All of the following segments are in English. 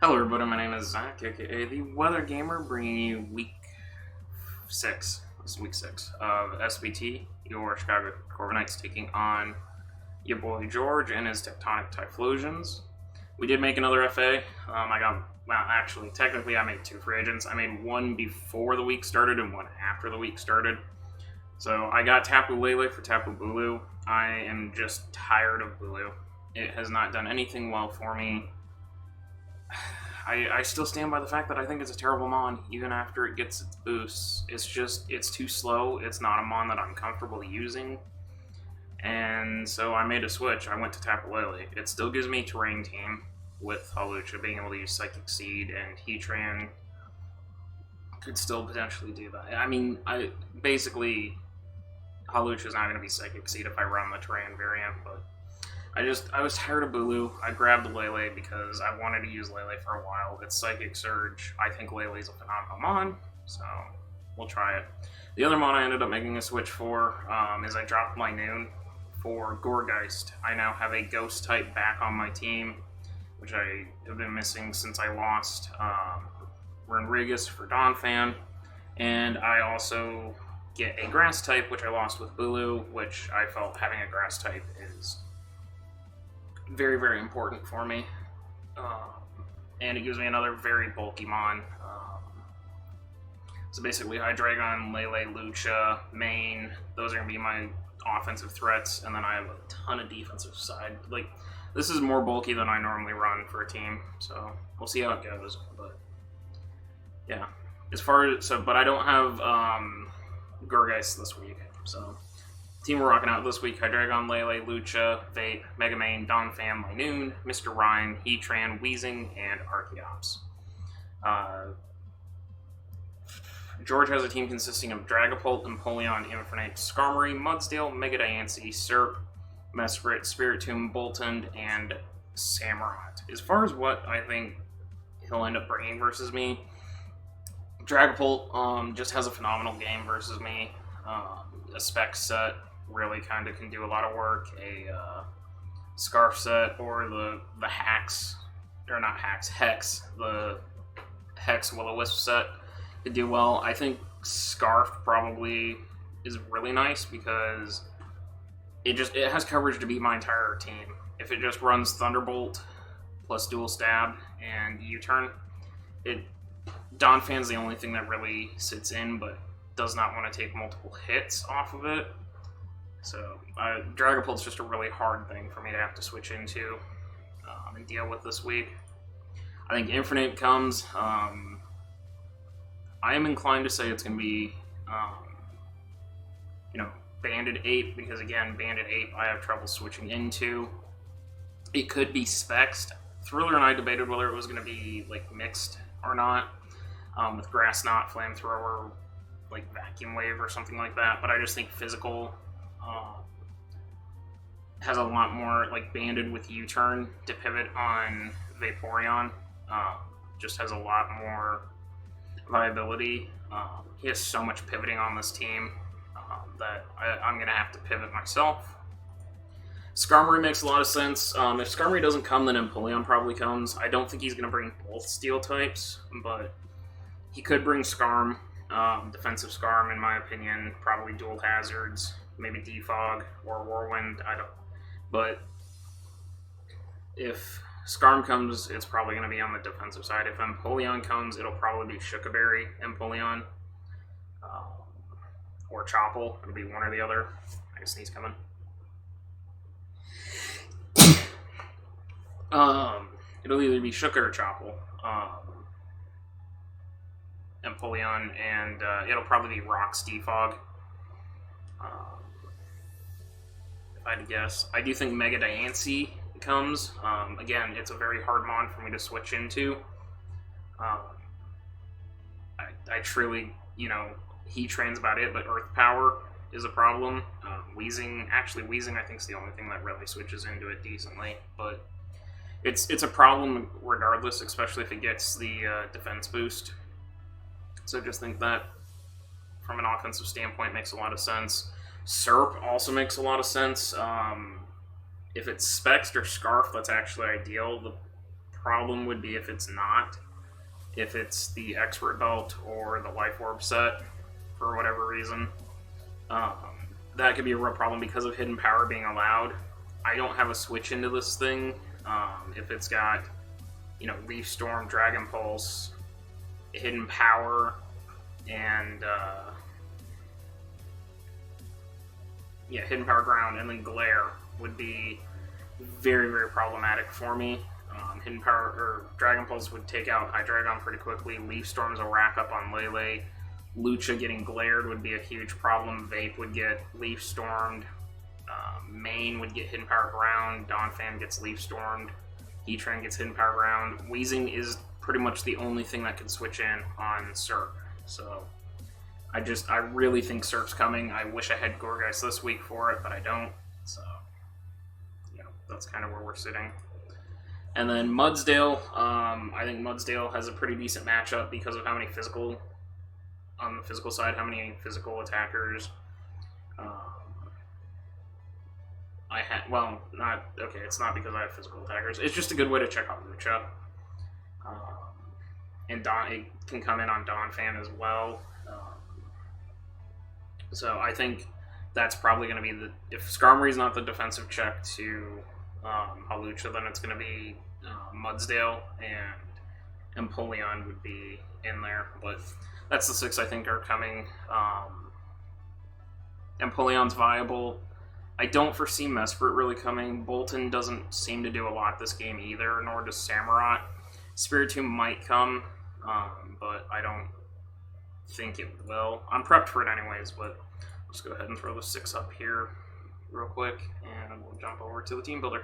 Hello everybody, my name is Zach, aka the Weather Gamer, bringing you week 6, this is week 6 of SBT, your Chicago Corviknights taking on your boy George and his Tectonic Typhlosions. We did make another FA, actually, technically I made 2 free agents. I made one before the week started and one after the week started. So I got Tapu Lele for Tapu Bulu. I am just tired of Bulu. It has not done anything well for me. I still stand by the fact that I think it's a terrible mon, even after it gets its boosts. It's too slow. It's not a mon that I'm comfortable using. And so I made a switch. I went to Tapu Lele. It still gives me Terrain Team with Hawlucha being able to use Psychic Seed, and Heatran could still potentially do that. I mean, basically, Hawlucha is not going to be Psychic Seed if I run the Terrain variant, but I was tired of Bulu. I grabbed Lele because I wanted to use Lele for a while. It's Psychic Surge. I think Lele's a phenomenal mon, so we'll try it. The other mon I ended up making a switch for is I dropped my Noon for Gourgeist. I now have a Ghost type back on my team, which I have been missing since I lost Renrigus for Donphan, and I also get a Grass type, which I lost with Bulu, which I felt having a Grass type is very, very important for me. And it gives me another very bulky mon. So basically, Hydreigon, Lele, Lucha, Main, those are going to be my offensive threats, and then I have a ton of defensive side. Like, this is more bulky than I normally run for a team, so we'll see how it goes. But yeah, but I don't have Gourgeist this week, so team we're rocking out this week: Hydreigon, Lele, Lucha, Vape, Megamane, Donphan, Linoon, Mr. Rhyme, Heatran, Weezing, and Archeops. George has a team consisting of Dragapult, Empoleon, Infernape, Skarmory, Mudsdale, Mega Diancie, Serp, Mesprit, Spiritomb, Boltund, and Samurott. As far as what I think he'll end up bringing versus me, Dragapult just has a phenomenal game versus me. A spec set really kind of can do a lot of work. A Scarf set or the Hex, the Hex Will-O-Wisp set could do well. I think Scarf probably is really nice because it has coverage to beat my entire team. If it just runs Thunderbolt plus Dual Stab and U-Turn, Donphan's the only thing that really sits in, but does not want to take multiple hits off of it. So Dragapult's just a really hard thing for me to have to switch into and deal with this week. I think Infernape comes. I am inclined to say it's going to be, Banded Ape, because again, Banded Ape I have trouble switching into. It could be Spexed. Thriller and I debated whether it was going to be like mixed or not, with Grass Knot, Flamethrower, like Vacuum Wave or something like that, but I just think Physical has a lot more, like Banded with U-Turn to pivot on Vaporeon, just has a lot more viability. He has so much pivoting on this team that I'm going to have to pivot myself. Skarmory makes a lot of sense. If Skarmory doesn't come, then Empoleon probably comes. I don't think he's going to bring both Steel types, but he could bring Skarm. Defensive Skarm, in my opinion, probably dual hazards, maybe Defog or Whirlwind. But if Skarm comes, it's probably going to be on the defensive side. If Empoleon comes, it'll probably be Shukaberry Empoleon or Chople. It'll be one or the other. I can sneeze coming. It'll either be Shuka or Chople. Empoleon, and it'll probably be Rock's Defog. If I had to guess. I do think Mega Diancie comes. Again, it's a very hard mon for me to switch into. I truly, Heatran's about it, but Earth Power is a problem. Weezing I think is the only thing that really switches into it decently, but it's a problem regardless, especially if it gets the defense boost. So just think that from an offensive standpoint makes a lot of sense. Serp also makes a lot of sense. If it's Spexed or Scarf, that's actually ideal. The problem would be if it's not. If it's the Expert Belt or the Life Orb set, for whatever reason. That could be a real problem because of Hidden Power being allowed. I don't have a switch into this thing. If it's got, you know, Leaf Storm, Dragon Pulse, Hidden Power, and Hidden Power Ground, and then Glare would be very, very problematic for me. Hidden Power or Dragon Pulse would take out Hydreigon pretty quickly. Leaf Storms will rack up on Lele. Lucha getting glared would be a huge problem. Vape would get Leaf Stormed. Main would get Hidden Power Ground. Donphan gets Leaf Stormed. Heatran gets Hidden Power Ground. Weezing is pretty much the only thing that can switch in on Surf. So I really think Surf's coming. I wish I had Gourgeist this week for it, but I don't. So, you know, that's kind of where we're sitting. And then Mudsdale, I think Mudsdale has a pretty decent matchup because of how many physical, on the physical side, how many physical attackers. It's not because I have physical attackers. It's just a good way to check out Lucha. And it can come in on Donphan as well. So I think that's probably going to be if Skarmory's not the defensive check to Hawlucha, then it's going to be Mudsdale, and Empoleon would be in there. But that's the 6 I think are coming. Empoleon's viable. I don't foresee Mesprit really coming. Bolton doesn't seem to do a lot this game either, nor does Samurott. Spiritomb might come, but I don't think it will. I'm prepped for it anyways, but let's go ahead and throw the 6 up here real quick, and we'll jump over to the team builder.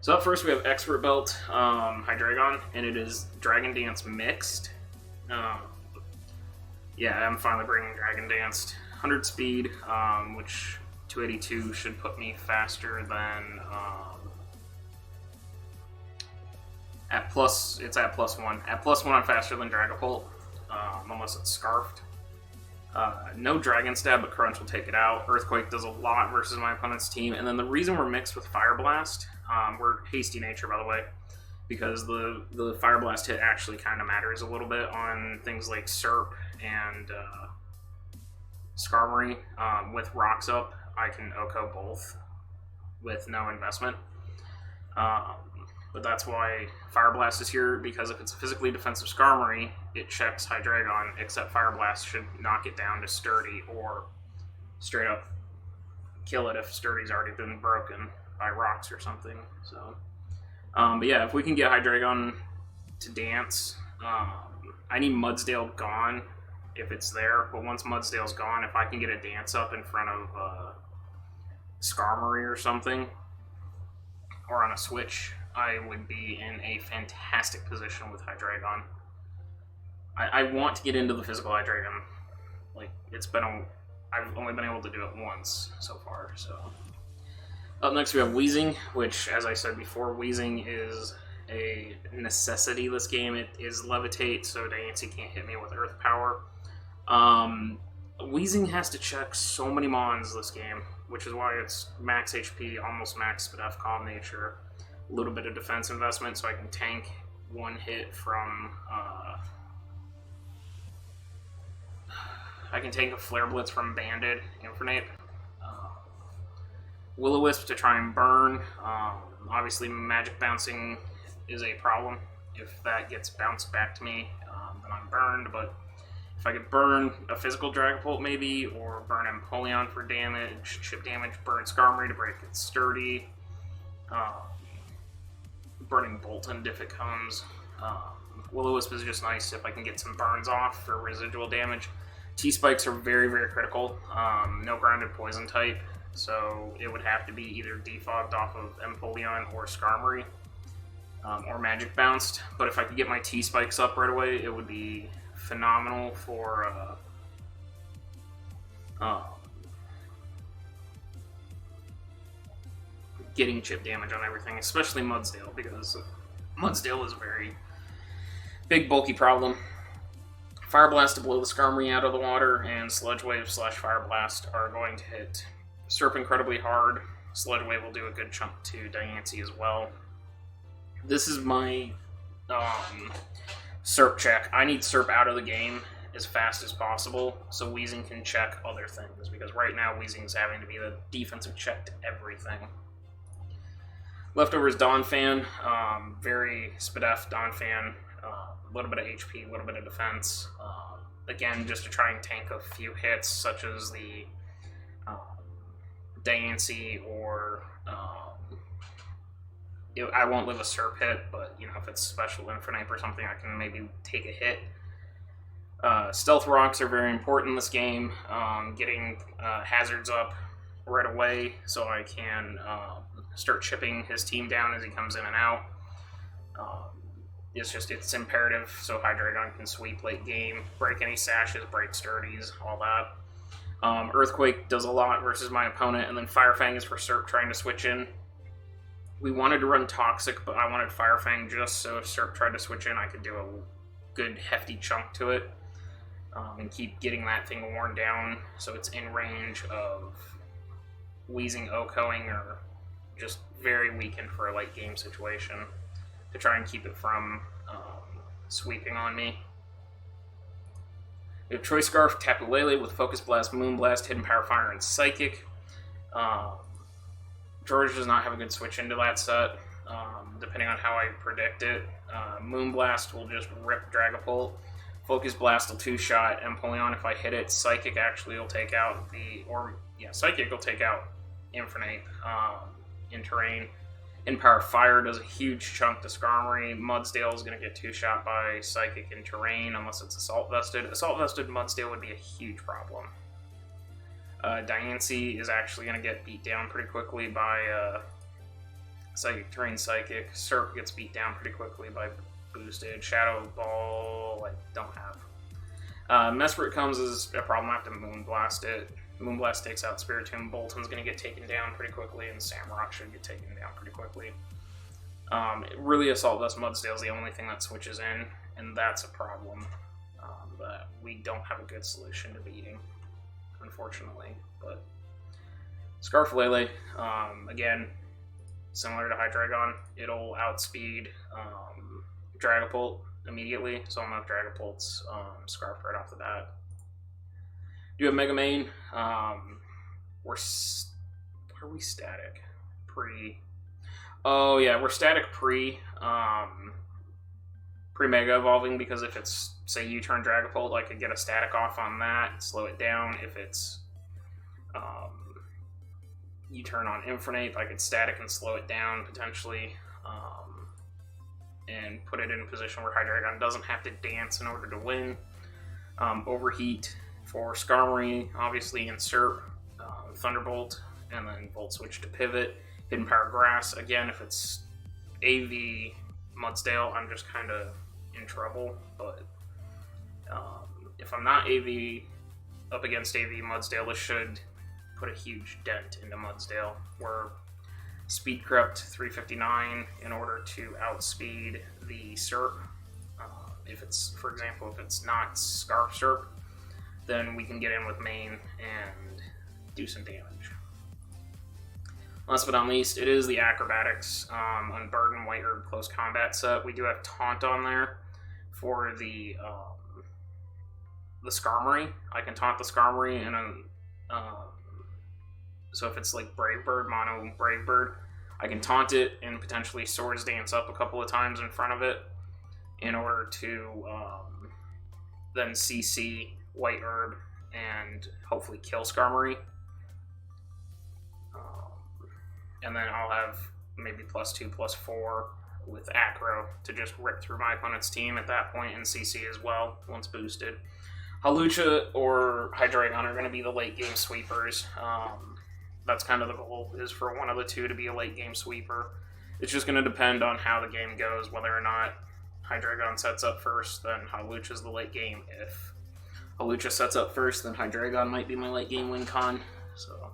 So up first we have Expert Belt Hydreigon, and it is Dragon Dance mixed. Yeah, I'm finally bringing Dragon Danced. 100 speed, which 282 should put me faster than it's at +1. At +1 I'm faster than Dragapult, unless it's Scarfed. No Dragon Stab, but Crunch will take it out. Earthquake does a lot versus my opponent's team. And then the reason we're mixed with Fire Blast, we're Hasty Nature, by the way, because the Fire Blast hit actually kind of matters a little bit on things like Serp and Skarmory. With Rocks Up, I can OHKO both with no investment. But that's why Fire Blast is here, because if it's a physically defensive Skarmory, it checks Hydreigon, except Fire Blast should knock it down to Sturdy, or straight up kill it if Sturdy's already been broken by rocks or something. So, but yeah, if we can get Hydreigon to dance, I need Mudsdale gone if it's there, but once Mudsdale's gone, if I can get a dance up in front of Skarmory or something, or on a switch, I would be in a fantastic position with Hydreigon. I want to get into the physical Hydreigon. Like, I've only been able to do it once so far, so. Up next we have Weezing, which, as I said before, Weezing is a necessity this game. It is Levitate, so Diancie can't hit me with Earth Power. Weezing has to check so many Mons this game, which is why it's max HP, almost max Spadef Calm Nature, a little bit of defense investment so I can tank one hit from, I can take a Flare Blitz from Banded, Infernape, Will-O-Wisp to try and burn. Obviously Magic Bouncing is a problem. If that gets bounced back to me, then I'm burned, but if I could burn a physical Dragapult maybe, or burn Empoleon for damage, chip damage, burn Skarmory to break it sturdy, burning Bolton if it comes. Will-O-Wisp is just nice if I can get some burns off for residual damage. T-Spikes are very, very critical. No grounded poison type, so it would have to be either defogged off of Empoleon or Skarmory, or Magic Bounced. But if I could get my T-Spikes up right away, it would be phenomenal for getting chip damage on everything, especially Mudsdale, because Mudsdale is a very big, bulky problem. Fire Blast to blow the Skarmory out of the water, and Sludge Wave / Fire Blast are going to hit Serp incredibly hard. Sludge Wave will do a good chunk to Diancie as well. This is my SERP check. I need SERP out of the game as fast as possible so Weezing can check other things, because right now Weezing's having to be the defensive check to everything. Leftovers Donphan, very Spadef Donphan, a little bit of HP, a little bit of defense. Again, just to try and tank a few hits, such as the Diancie or I won't live a SERP hit, but you know, if it's special Infernape or something, I can maybe take a hit. Stealth rocks are very important in this game. Getting hazards up right away so I can start chipping his team down as he comes in and out. It's imperative so Hydreigon can sweep late game, break any sashes, break sturdies, all that. Earthquake does a lot versus my opponent, and then Fire Fang is for SERP trying to switch in. We wanted to run Toxic, but I wanted Fire Fang just so if SERP tried to switch in, I could do a good hefty chunk to it and keep getting that thing worn down so it's in range of Weezing OHKOing or just very weakened for a late game situation to try and keep it from sweeping on me. We have Choice Scarf, Tapu Lele with Focus Blast, Moonblast, Hidden Power Fire, and Psychic. George does not have a good switch into that set, depending on how I predict it. Moonblast will just rip Dragapult. Focus Blast will two-shot Empoleon if I hit it. Psychic actually will take out Psychic will take out Infernape in terrain. Power Fire does a huge chunk to Skarmory. Mudsdale is going to get two-shot by Psychic in terrain unless it's Assault Vested. Assault Vested Mudsdale would be a huge problem. Diancie is actually going to get beat down pretty quickly by Psychic Terrain Psychic. SERP gets beat down pretty quickly by Boosted. Shadow Ball, I don't have. Mesprit comes as a problem. I have to Moonblast it. Moonblast takes out Spiritomb. Bolton's going to get taken down pretty quickly, and Samrock should get taken down pretty quickly. Really, Assault Vest Mudsdale is the only thing that switches in, and that's a problem that we don't have a good solution to beating, unfortunately. But Scarf Lele, again, similar to Hydreigon, it'll outspeed Dragapult immediately, so I'm going to have Dragapult's Scarf right off the bat. Do have Mega Main. Are we static? Oh yeah, we're static pre Mega Evolving, because if it's, say, U-turn Dragapult, I could get a static off on that, slow it down. If it's U-turn on Infernape, I could static and slow it down potentially, and put it in a position where Hydreigon doesn't have to dance in order to win. Overheat for Skarmory, obviously, in SERP, Thunderbolt, and then Volt Switch to Pivot. Hidden Power Grass, again, if it's AV Mudsdale, I'm just kind of in trouble, but if I'm not AV up against AV Mudsdale, this should put a huge dent into Mudsdale. We're Speed Crept 359 in order to outspeed the SERP. If it's, for example, if it's not Scarf SERP, then we can get in with main and do some damage. Last but not least, it is the Acrobatics Unburden White Herb Close Combat set. We do have Taunt on there for the Skarmory. I can taunt the Skarmory, and so if it's like Brave Bird, Mono Brave Bird, I can taunt it and potentially Swords Dance up a couple of times in front of it in order to then CC White Herb and hopefully kill Skarmory. And then I'll have maybe +2, +4 with Acro to just rip through my opponent's team at that point, and CC as well once boosted. Hawlucha or Hydreigon are going to be the late game sweepers. That's kind of the goal, is for one of the two to be a late game sweeper. It's just going to depend on how the game goes, whether or not Hydreigon sets up first, then Hawlucha's the late game. If Hawlucha sets up first, then Hydreigon might be my late game win con. So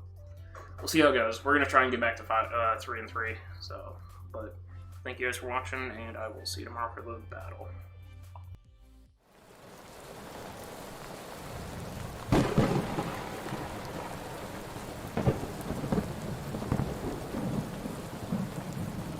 we'll see how it goes. We're going to try and get back to 3-3. So, but thank you guys for watching, and I will see you tomorrow for the battle.